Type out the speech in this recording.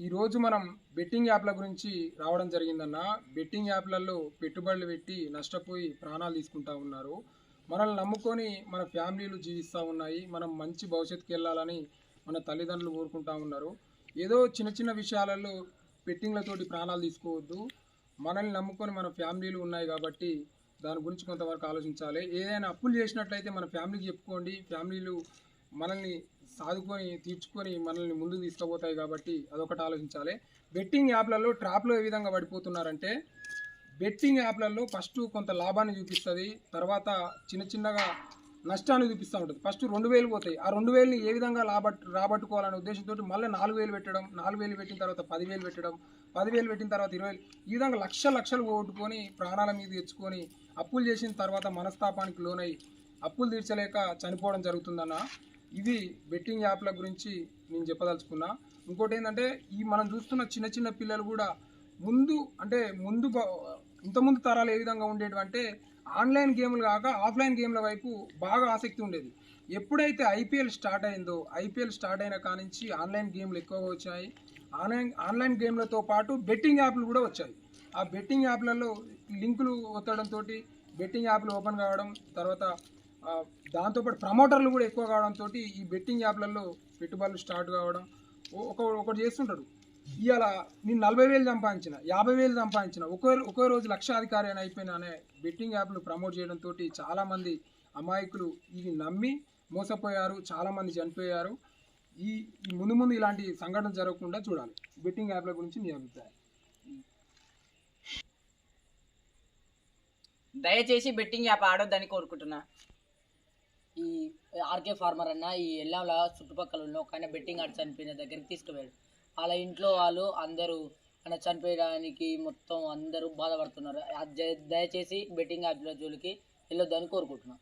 ఈరోజు మనం బెట్టింగ్ యాప్ల గురించి రావడం జరిగిందన్న. బెట్టింగ్ యాప్లలో పెట్టుబడులు పెట్టి నష్టపోయి ప్రాణాలు తీసుకుంటా ఉన్నారు. మనల్ని నమ్ముకొని మన ఫ్యామిలీలు జీవిస్తూ ఉన్నాయి. మనం మంచి భవిష్యత్తుకి వెళ్ళాలని మన తల్లిదండ్రులు కోరుకుంటా ఉన్నారు. ఏదో చిన్న చిన్న విషయాలలో బెట్టింగ్లతోటి ప్రాణాలు తీసుకోవద్దు. మనల్ని నమ్ముకొని మన ఫ్యామిలీలు ఉన్నాయి కాబట్టి దాని గురించి కొంతవరకు ఆలోచించాలి. ఏదైనా అప్పులు చేసినట్లయితే మన ఫ్యామిలీకి చెప్పుకోండి. ఫ్యామిలీలు మనల్ని సాదుకొని తీర్చుకొని మనల్ని ముందుకు తీసుకుపోతాయి కాబట్టి అదొకటి ఆలోచించాలి. బెట్టింగ్ యాప్లలో ట్రాప్లో ఏ విధంగా పడిపోతున్నారంటే, బెట్టింగ్ యాప్లలో ఫస్ట్ కొంత లాభాన్ని చూపిస్తుంది, తర్వాత చిన్న చిన్నగా నష్టాన్ని చూపిస్తూ ఉంటుంది. ఫస్ట్ 2000 పోతాయి. ఆ 2000ని ఏ విధంగా రాబట్టుకోవాలనే ఉద్దేశంతో మళ్ళీ 4000 పెట్టడం, 4000 పెట్టిన తర్వాత 10,000 పెట్టడం, 10,000 పెట్టిన తర్వాత 20,000, ఈ విధంగా లక్షలు పోగొట్టుకొని ప్రాణాల మీద తెచ్చుకొని అప్పులు చేసిన తర్వాత మనస్తాపానికి లోనై అప్పులు తీర్చలేక చనిపోవడం జరుగుతుందన్న. ఇది బెట్టింగ్ యాప్ల గురించి నేను చెప్పదలుచుకున్నా. ఇంకోటి ఏంటంటే, ఈ మనం చూస్తున్న చిన్న చిన్న పిల్లలు కూడా ఇంతకుముందు తరాలు ఏ విధంగా ఉండేటివంటే ఆన్లైన్ గేమ్లు కాక ఆఫ్లైన్ గేమ్ల వైపు బాగా ఆసక్తి ఉండేది. ఎప్పుడైతే ఐపీఎల్ స్టార్ట్ అయిందో, ఐపీఎల్ స్టార్ట్ అయిన కానించి ఆన్లైన్ గేమ్లు ఎక్కువగా వచ్చాయి. ఆన్లైన్ గేమ్లతో పాటు బెట్టింగ్ యాప్లు కూడా వచ్చాయి. ఆ బెట్టింగ్ యాప్లలో లింకులు ఒత్తడంతో బెట్టింగ్ యాప్లు ఓపెన్ కావడం, తర్వాత దాంతోపాటు ప్రమోటర్లు కూడా ఎక్కువ కావడంతో ఈ బెట్టింగ్ యాప్లలో పెట్టుబడులు స్టార్ట్ కావడం. ఒకటి చేస్తుంటాడు, ఇవాళ నేను 40,000 సంపాదించిన, 50,000 సంపాదించిన, ఒకే రోజు లక్షాధికారి అని అయిపోయిన అనే బెట్టింగ్ యాప్లు ప్రమోట్ చేయడంతో చాలామంది అమాయకులు ఇవి నమ్మి మోసపోయారు, చాలామంది చనిపోయారు. ఈ ముందు ఇలాంటి సంఘటన జరగకుండా చూడాలి. బెట్టింగ్ యాప్ల గురించి మీ అభిప్రాయం? దయచేసి బెట్టింగ్ యాప్ ఆడొద్దని కోరుకుంటున్నా. ఈ ఆర్కే ఫార్మర్ అన్న ఈ ఎల్లంల చుట్టుపక్కల ఉన్న ఒక ఆయన బెట్టింగ్ ఆడి చనిపోయిన దగ్గరికి తీసుకువెళ్ళాడు. వాళ్ళ ఇంట్లో వాళ్ళు అందరూ ఆయన చనిపోయడానికి మొత్తం అందరూ బాధపడుతున్నారు. దయచేసి బెట్టింగ్ యాప్ల జోలికి వెళ్ళొద్దని కోరుకుంటున్నాను.